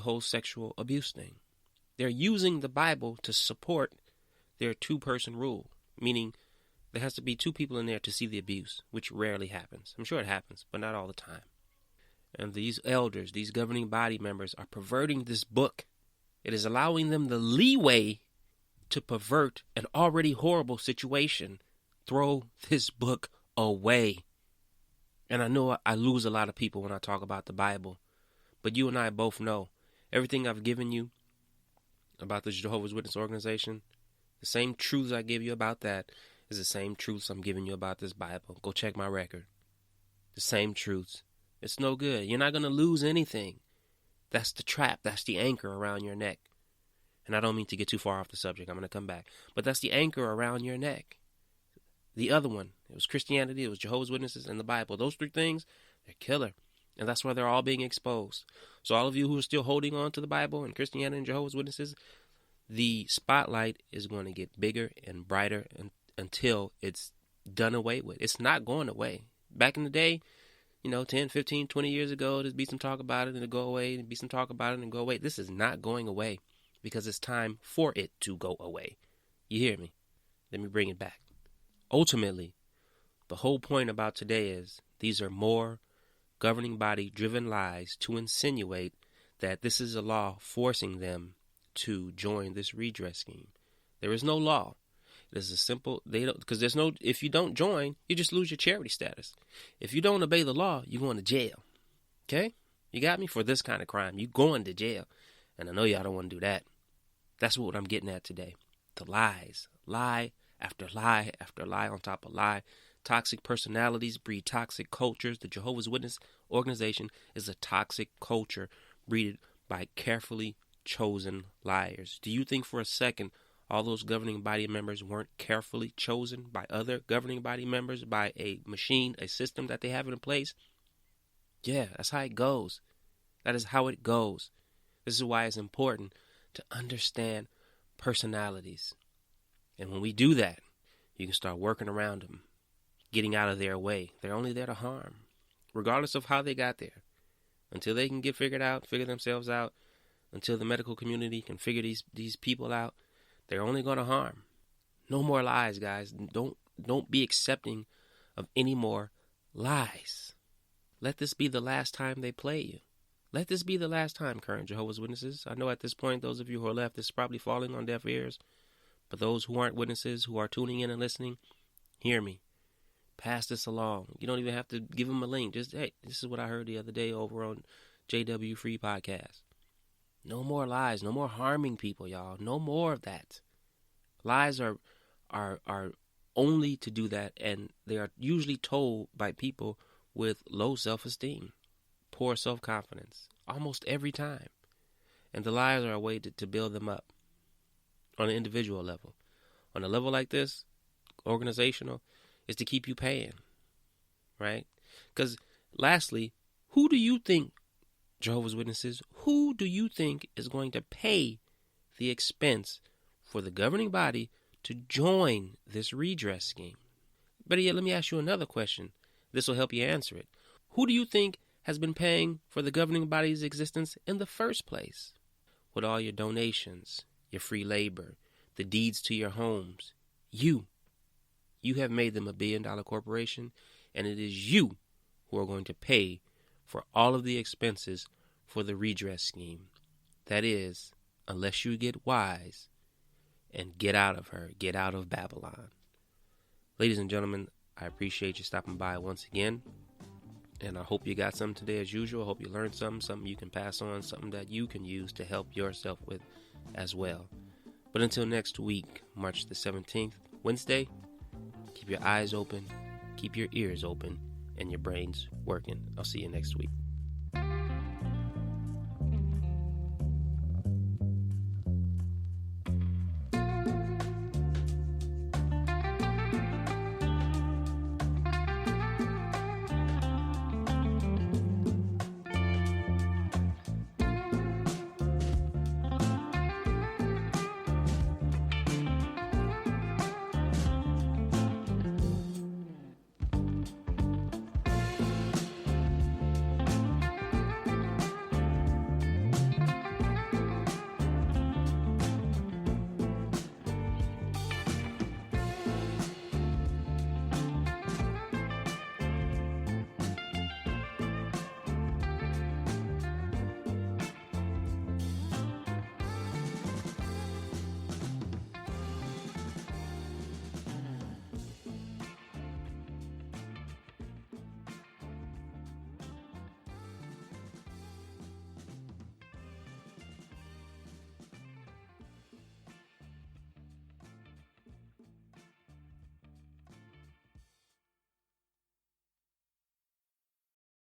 the whole sexual abuse thing. They're using the Bible to support their two-person rule, meaning there has to be two people in there to see the abuse, which rarely happens. I'm sure it happens, but not all the time. And these elders, these governing body members, are perverting this book. It is allowing them the leeway to pervert an already horrible situation. Throw this book away. And I know I lose a lot of people when I talk about the Bible, but you and I both know everything I've given you about the Jehovah's Witness organization, the same truths I give you about that is the same truths I'm giving you about this Bible. Go check my record. The same truths. It's no good. You're not going to lose anything. That's the trap. That's the anchor around your neck. And I don't mean to get too far off the subject. I'm going to come back. But that's the anchor around your neck. The other one, it was Christianity, it was Jehovah's Witnesses, and the Bible. Those three things, they're killer. And that's why they're all being exposed. So all of you who are still holding on to the Bible and Christianity and Jehovah's Witnesses, the spotlight is going to get bigger and brighter until it's done away with. It's not going away. Back in the day, 10, 15, 20 years ago, there'd be some talk about it and it'd go away, and be some talk about it and go away. This is not going away because it's time for it to go away. You hear me? Let me bring it back. Ultimately, the whole point about today is these are more governing body driven lies to insinuate that this is a law forcing them to join this redress scheme. There is no law. It is a simple, if you don't join, you just lose your charity status. If you don't obey the law, you're going to jail. Okay? You got me? For this kind of crime, you're going to jail. And I know y'all don't want to do that. That's what I'm getting at today. The lies. Lie after lie after lie on top of lie. Toxic personalities breed toxic cultures. The Jehovah's Witness organization is a toxic culture breeded by carefully chosen liars. Do you think for a second all those governing body members weren't carefully chosen by other governing body members, by a machine, a system that they have in place? Yeah, that's how it goes. That is how it goes. This is why it's important to understand personalities. And when we do that, you can start working around them, getting out of their way. They're only there to harm, regardless of how they got there. Until they can get figure themselves out, until the medical community can figure these people out, they're only going to harm. No more lies, guys. Don't be accepting of any more lies. Let this be the last time they play you. Let this be the last time, current Jehovah's Witnesses. I know at this point, those of you who are left, this is probably falling on deaf ears. But those who aren't witnesses, who are tuning in and listening, hear me. Pass this along. You don't even have to give them a link. Just, hey, this is what I heard the other day over on JW Free Podcast. No more lies. No more harming people, y'all. No more of that. Lies are only to do that, and they are usually told by people with low self-esteem, poor self-confidence, almost every time. And the lies are a way to build them up on an individual level. On a level like this, organizational, is to keep you paying, right? Because lastly, who do you think, Jehovah's Witnesses, who do you think is going to pay the expense for the governing body to join this redress scheme? Better yet, let me ask you another question. This will help you answer it. Who do you think has been paying for the governing body's existence in the first place? With all your donations, your free labor, the deeds to your homes, you have made them $1 billion corporation, and it is you who are going to pay for all of the expenses for the redress scheme. That is, unless you get wise and get out of Babylon. Ladies and gentlemen, I appreciate you stopping by once again, and I hope you got something today as usual. I hope you learned something you can pass on, something that you can use to help yourself with as well. But until next week, March the 17th, Wednesday, keep your eyes open, keep your ears open, and your brains working. I'll see you next week.